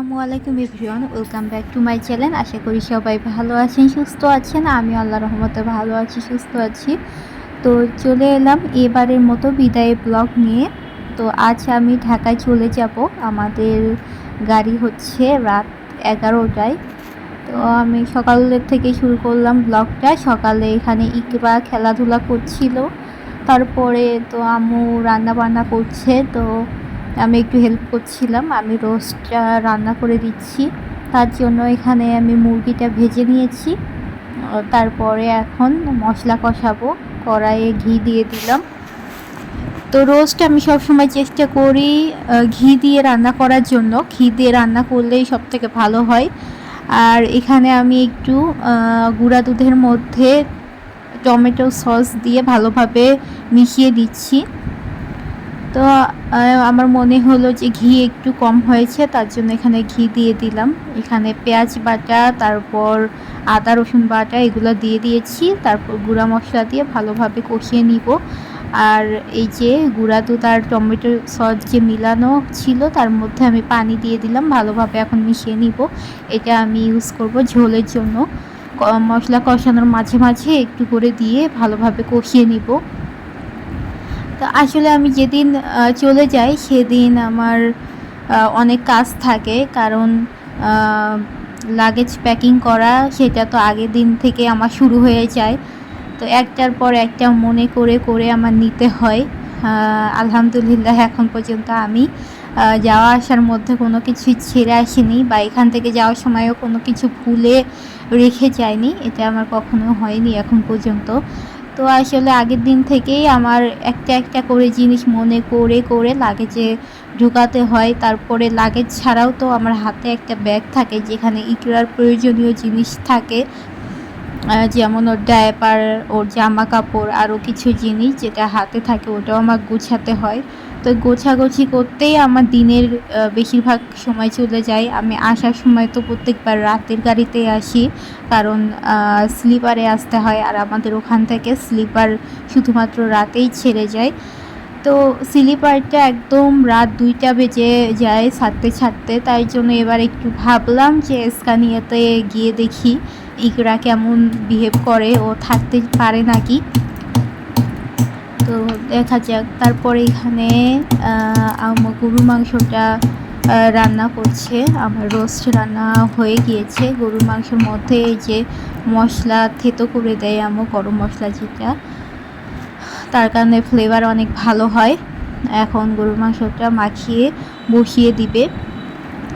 আসসালামু আলাইকুম everyone, welcome back to my channel. আশা করি সবাই ভালো আছেন, সুস্থ আছেন। আমি আল্লাহর রহমতে ভালো আছি, সুস্থ আছি। তো চলে এলাম এবারের মতো বিদায় ব্লগ নিয়ে। তো আজ আমি ঢাকায় চলে যাব। আমাদের গাড়ি হচ্ছে রাত 11টায়। তো আমি সকালের থেকে শুরু করলাম ব্লগটা। সকালে এখানে ইকরা খেলাধুলা করছিল, তারপরে তো আম্মু রান্না বান্না করছে, তো আমি একটু হেল্প করছিলাম। আমি রোস্টটা রান্না করে দিচ্ছি, তার জন্য এখানে আমি মুরগিটা ভেজে নিয়েছি। তারপরে এখন মশলা কষাবো, কড়াইয়ে ঘি দিয়ে দিলাম। তো রোস্ট আমি সবসময় চেষ্টা করি ঘি দিয়ে রান্না করার জন্য। ঘি দিয়ে রান্না করলেই সব থেকে ভালো হয়। আর এখানে আমি একটু গুঁড়া দুধের মধ্যে টমেটো সস দিয়ে ভালোভাবে মিশিয়ে দিচ্ছি। তো আমার মনে হলো যে ঘি একটু কম হয়েছে, তার জন্য এখানে ঘি দিয়ে দিলাম। এখানে পেঁয়াজ বাটা, তারপর আদা রসুন বাটা এগুলো দিয়ে দিয়েছি। তারপর গুঁড়া মশলা দিয়ে ভালোভাবে কষিয়ে নিব। আর এই যে গুঁড়া দুধ আর টমেটো সস যে মিলানো ছিল, তার মধ্যে আমি পানি দিয়ে দিলাম। ভালোভাবে এখন মিশিয়ে নিব। এটা আমি ইউজ করব ঝোলের জন্য। মশলা কষানোর মাঝে মাঝে একটু করে দিয়ে ভালোভাবে কষিয়ে নিব। তো আসলে আমি যেদিন চলে যাই সেদিন আমার অনেক কাজ থাকে, কারণ লাগেজ প্যাকিং করা সেটা তো আগের দিন থেকে আমার শুরু হয়ে যায়। তো একটার পর একটা মনে করে করে আমার নিতে হয়। আলহামদুলিল্লাহ এখন পর্যন্ত আমি যাওয়া আসার মধ্যে কোনো কিছুই ছেড়ে আসিনি, বা এখান থেকে যাওয়ার সময়ও কোনো কিছু ভুলে রেখে যায়নি। এটা আমার কখনো হয়নি এখন পর্যন্ত। তো আসলে আগের দিন থেকেই আমার একটা একটা করে জিনিস মনে করে করে লাগেজে ঢোকাতে হয়। তারপরে লাগেজ ছাড়াও তো আমার হাতে একটা ব্যাগ থাকে, যেখানে ইকরার প্রয়োজনীয় জিনিস থাকে, যেমন ওর ডায়াপার, ওর জামা কাপড়, আরও কিছু জিনিস যেটা হাতে থাকে, ওটাও আমার গোছাতে হয়। তো গোছাগুছি করতেই আমার দিনের বেশিরভাগ সময় চলে যায়। আমি আসার সময় তো প্রত্যেকবার রাতের গাড়িতেই আসি, কারণ স্লিপারে আসতে হয়। আর আমাদের ওখান থেকে স্লিপার শুধুমাত্র রাতেই ছেড়ে যায়। তো স্লিপারটা একদম রাত 2টা বেজে যায় ছাড়তে ছাড়তে। তাই জন্য এবার একটু ভাবলাম যে স্কানিয়াতে গিয়ে দেখি ইকরা কেমন বিহেভ করে, ও থাকতে পারে নাকি। তো দেখা যাক। তারপরে এখানে গরুর মাংসটা রান্না করছে। আমার রোস্ট রান্না হয়ে গিয়েছে। গরুর মাংসের মধ্যে এই যে মশলা থেতো করে দেয় আম্মু, গরম মশলা যেটা, তার কারণে ফ্লেভার অনেক ভালো হয়। এখন গরুর মাংসটা মাখিয়ে বসিয়ে দিবে।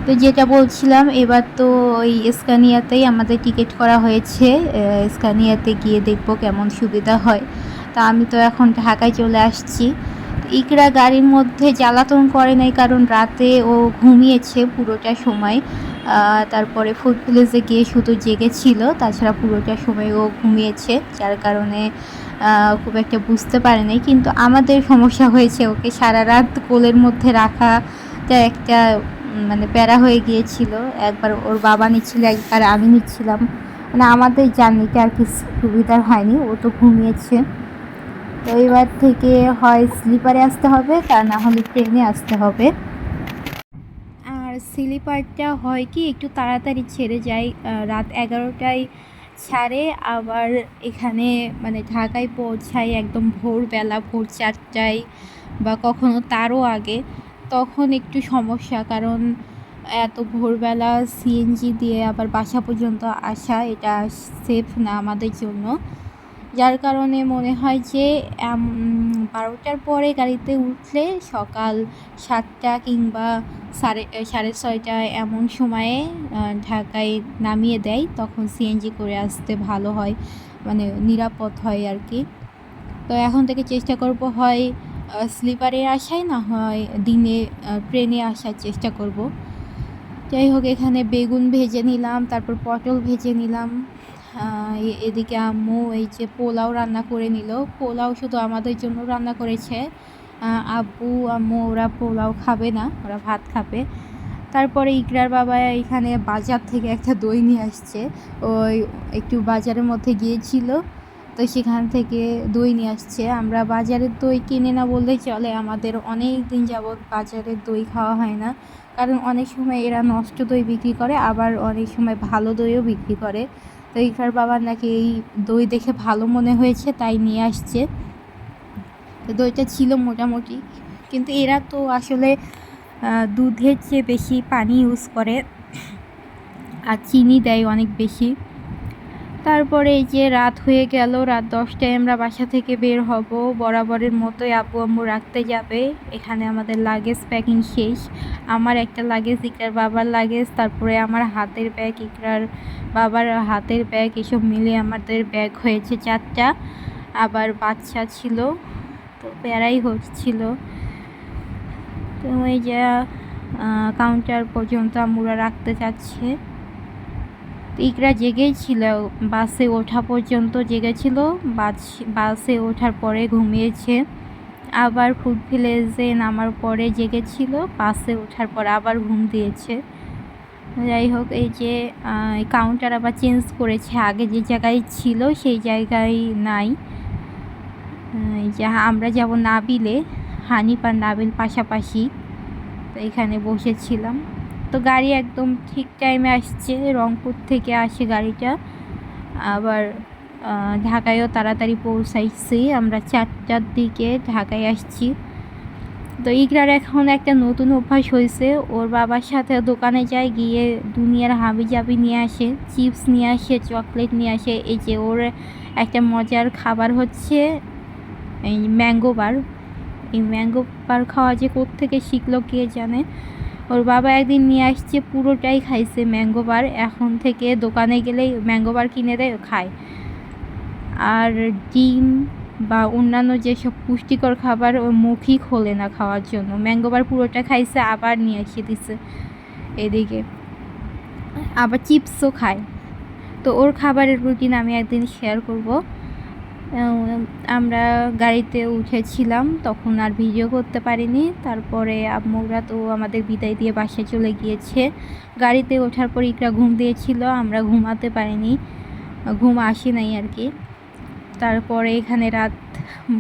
তো যেটা বলছিলাম, এবার তো ওই স্কানিয়াতেই আমাদের টিকিট করা হয়েছে। স্কানিয়াতে গিয়ে দেখব কেমন সুবিধা হয়। তা আমি তো এখন ঢাকায় চলে আসছি। ইকরা গাড়ির মধ্যে জ্বালাতন করে নাই, কারণ রাতে ও ঘুমিয়েছে পুরোটা সময়। তারপরে ফুড প্লেসে গিয়ে শুধু জেগেছিল, তাছাড়া পুরোটা সময় ও ঘুমিয়েছে, যার কারণে খুব একটা বুঝতে পারে নাই। কিন্তু আমাদের সমস্যা হয়েছে, ওকে সারা রাত কোলের মধ্যে রাখাটা একটা মানে প্যারা হয়ে গিয়েছিল। একবার ওর বাবা নিচ্ছিল, একবার আমি নিচ্ছিলাম। মানে আমাদের জার্নিটা আর কি সুবিধার হয়নি, ও তো ঘুমিয়েছে। তো এবার থেকে হয় স্লিপারে আসতে হবে, তা না হলে ট্রেনে আসতে হবে। আর স্লিপারটা হয় কি একটু তাড়াতাড়ি ছেড়ে যায়, রাত 11টায় ছাড়ে। আবার এখানে মানে ঢাকায় পৌঁছায় একদম ভোরবেলা, ভোর 4টায় বা কখনো তারও আগে। তখন একটু সমস্যা, কারণ এত ভোরবেলা সিএনজি দিয়ে আবার বাসা পর্যন্ত আসা, এটা সেফ না আমাদের জন্য। যার কারণে মনে হয় যে 12টার পরে গাড়িতে উঠলে সকাল 7টা কিংবা সাড়ে 6:30 এমন সময়ে ঢাকায় নামিয়ে দেয়। তখন সিএনজি করে আসতে ভালো হয়, মানে নিরাপদ হয় আর কি। তো এখন থেকে চেষ্টা করব হয় স্লিপারে আসায়, না হয় দিনে ট্রেনে আসার চেষ্টা করব। যাই হোক, এখানে বেগুন ভেজে নিলাম, তারপর পটল ভেজে নিলাম। এদিকে আম্মু এই যে পোলাও রান্না করে নিল। পোলাও শুধু আমাদের জন্য রান্না করেছে। আব্বু আম্মু ওরা পোলাও খাবে না, ওরা ভাত খাবে। তারপরে ইকরার বাবা এখানে বাজার থেকে একটা দই নিয়ে আসছে। ওই একটু বাজারের মধ্যে গিয়েছিল, তো সেখান থেকে দই নিয়ে আসছে। আমরা বাজারের দই কিনে না বললেই চলে, আমাদের অনেক দিন যাবৎ বাজারের দই খাওয়া হয় না। কারণ অনেক সময় এরা নষ্ট দই বিক্রি করে, আবার অনেক সময় ভালো দইও বিক্রি করে। তো ইকরার বাবার নাকি এই দই দেখে ভালো মনে হয়েছে, তাই নিয়ে আসছে। তো দইটা ছিল মোটামুটি, কিন্তু এরা তো আসলে দুধের চেয়ে বেশি পানি ইউজ করে আর চিনি দেয় অনেক বেশি। তারপরে এই যে রাত হয়ে গেল, রাত 10টায় আমরা বাসা থেকে বের হব। বরাবরের মতোই আব্বু আম্মু রাখতে যাবে। এখানে আমাদের লাগেজ প্যাকিং শেষ। আমার একটা লাগেজ, ইকরার বাবার লাগেজ, তারপরে আমার হাতের ব্যাগ, ইকরার বাবার হাতের ব্যাগ, এসব মিলে আমাদের ব্যাগ হয়েছে 4টা। আবার বাচ্চা ছিল, তো প্যারাই হচ্ছিল। তো এই যে কাউন্টার পর্যন্ত আম্মুরা রাখতে চাচ্ছে। ইকরা জেগেই ছিল, বাসে ওঠা পর্যন্ত জেগেছিল, বাসে ওঠার পরে ঘুমিয়েছে। আবার ফুড ভিলেজে নামার পরে জেগেছিল, বাসে ওঠার পর আবার ঘুম দিয়েছে। যাই হোক, এই যে কাউন্টার আবার চেঞ্জ করেছে, আগে যে জায়গায় ছিল সেই জায়গায় নাই। আমরা যাব নাবিলে, হানিফ আর নাবিল পাশাপাশি, তো এখানে বসেছিলাম। তো গাড়ি একদম ঠিক টাইমে আসছে, রংপুর থেকে আসে গাড়িটা। আবার ঢাকায়ও তাড়াতাড়ি পৌঁছাইছি, আমরা 4টার দিকে ঢাকায় আসছি। তো ইকরার এখন একটা নতুন অভ্যাস হয়েছে, ওর বাবার সাথে দোকানে যায়, গিয়ে দুনিয়ার হাবিজাবি নিয়ে আসে, চিপস নিয়ে আসে, চকলেট নিয়ে আসে। এই যে ওর একটা মজার খাবার হচ্ছে এই ম্যাঙ্গো বার। এই ম্যাঙ্গো বার খাওয়া যে কোত্থেকে শিখলো কে জানে। ওর বাবা একদিন নিয়ে আসছে, পুরোটাই খাইছে ম্যাঙ্গো বার। এখন থেকে দোকানে গেলেই ম্যাঙ্গো বার কিনে দেয়, খায়। আর ডিম বা অন্যান্য যেসব পুষ্টিকর খাবার ওর মুখই খোলে না খাওয়ার জন্য। ম্যাঙ্গো বার পুরোটা খাইছে, আবার নিয়ে এসে দিছে এদিকে। আবার চিপসও খায়। তো ওর খাবারের রুটিন আমি একদিন শেয়ার করব। আমরা গাড়িতে উঠেছিলাম, তখন আর ভিডিও করতে পারিনি। তারপরে আম্মুরা তো আমাদের বিদায় দিয়ে বাসায় চলে গিয়েছে। গাড়িতে ওঠার পর ইকরা ঘুম দিয়েছিল, আমরা ঘুমাতে পারিনি, ঘুম আসে নাই আর কি। তারপরে এখানে রাত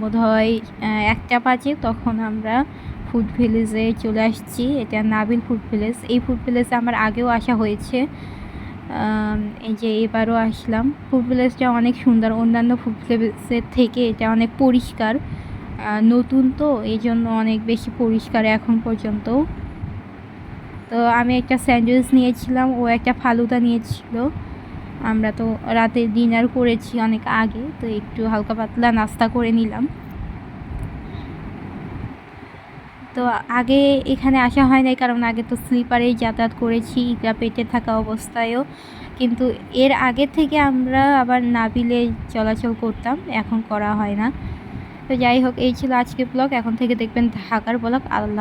বোধহয় 1টা বাজে, তখন আমরা ফুড ভিলেজে চলে আসছি। এটা নাবিল ফুড ভিলেজ। এই ফুড ভিলেজে আমার আগেও আসা হয়েছে, এই যে এবারও আসলাম। ফুড ভিলেজটা অনেক সুন্দর, অন্যান্য ফুড ভিলেজের থেকে এটা অনেক পরিষ্কার। নতুন তো, এই জন্য অনেক বেশি পরিষ্কার এখন পর্যন্ত। তো আমি একটা স্যান্ডউইচ নিয়েছিলাম, ও একটা ফালুদা নিয়েছিল। আমরা তো রাতে ডিনার করেছি অনেক আগে, তো একটু হালকা পাতলা নাস্তা করে নিলাম। তো আগে এখানে আসা হয় নাই, কারণ আগে তো স্লিপারেই যাতায়াত করেছি, ইকরা পেটে থাকা অবস্থায়ও। কিন্তু এর আগে থেকে আমরা আবার নাবিলে চলাচল করতাম, এখন করা হয় না। তো যাই হোক, এই ছিল আজকের ব্লগ। এখন থেকে দেখবেন ঢাকার ব্লগ। আল্লাহ।